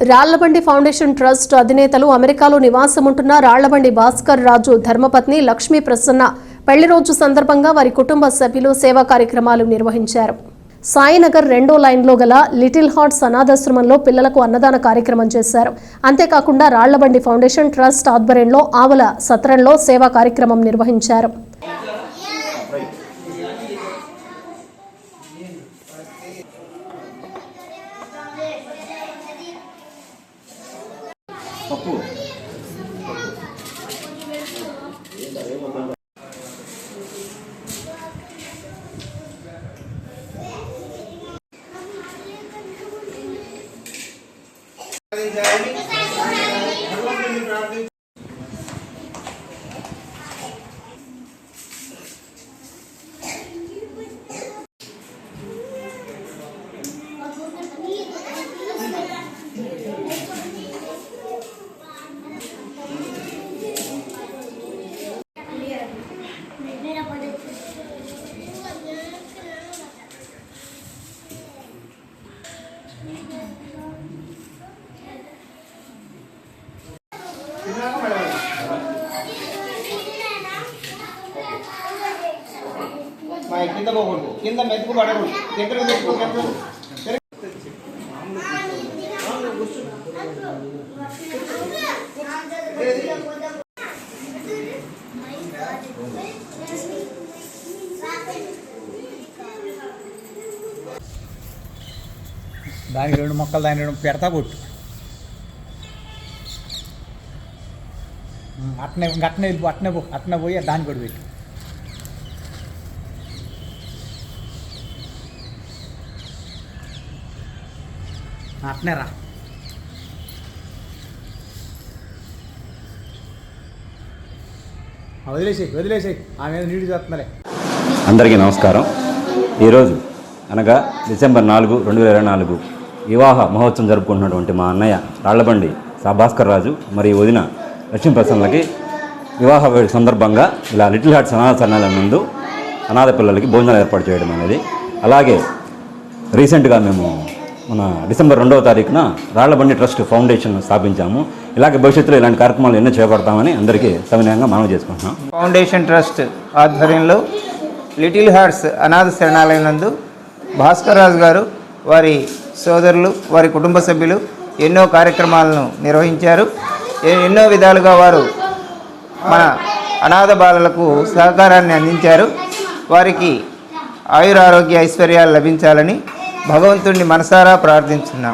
Rallabandi foundation trust అధినేతలు అమెరికాలో నివాసముంటున్న రాళ్లబండి భాస్కర్ రాజు ధర్మపత్ని లక్ష్మీ ప్రసన్న పెళ్లి రోజు సందర్భంగా వారి కుటుంబ సభ్యులు సేవా కార్యక్రమాలు నిర్వహించారు. సాయినగర్ 2వ లైన్లో గల లిటిల్ హార్ట్స్ అనాథాశ్రమంలో పిల్లలకు అన్నదాన కార్యక్రమం చేశారు. అంతేకాకుండా రాళ్లబండి ఫౌండేషన్ ట్రస్ట్ ఆధ్వర్యంలో ఆవుల సత్రంలో సేవా కార్యక్రమం నిర్వహించారు. కింద పోకూడదు, కింద మెతుకు పడకూడదు, దగ్గరకు తెచ్చుకో. దానికి 2 మొక్కలు, దాని 2 పెడతా కొట్టు. అట్నే వెళ్ళిపో, అట్నే పోయి దాన్ని కూడా పెట్టు. అట్నే రా. వదిలేసేయి ఆమె నీళ్ళు చేస్తున్నాలే. అందరికీ నమస్కారం. ఈరోజు అనగా డిసెంబర్ 4, 2024 వివాహ మహోత్సవం జరుపుకుంటున్నటువంటి మా అన్నయ్య రాళ్లబండి భాస్కర్ రాజు మరియు వదిన లక్ష్మీ ప్రసన్నలకి వివాహ సందర్భంగా ఇలా లిటిల్ హార్ట్స్ అనాథాశ్రమాల ముందు అనాథ పిల్లలకి భోజనాలు ఏర్పాటు చేయడం అనేది. అలాగే రీసెంట్గా మేము మన డిసెంబర్ 2వ తారీఖున రాళ్లబండి ట్రస్ట్ ఫౌండేషన్ స్థాపించాము. ఇలాగే భవిష్యత్తులో ఇలాంటి కార్యక్రమాలు ఎన్నో చేపడతామని అందరికీ సవినయంగా మనవి చేసుకుంటున్నాం. ఫౌండేషన్ ట్రస్ట్ ఆధ్వర్యంలో లిటిల్ హార్ట్స్ అనాథ శరణాలయం నందు భాస్కర్ రాజు గారు, వారి సోదరులు, వారి కుటుంబ సభ్యులు ఎన్నో కార్యక్రమాలను నిర్వహించారు. ఎన్నో విధాలుగా వారు మన అనాథ బాలలకు సహకారాన్ని అందించారు. వారికి ఆయురారోగ్య ఐశ్వర్యాలు లభించాలని భగవంతుడిని మనసారా ప్రార్థించున్నాం.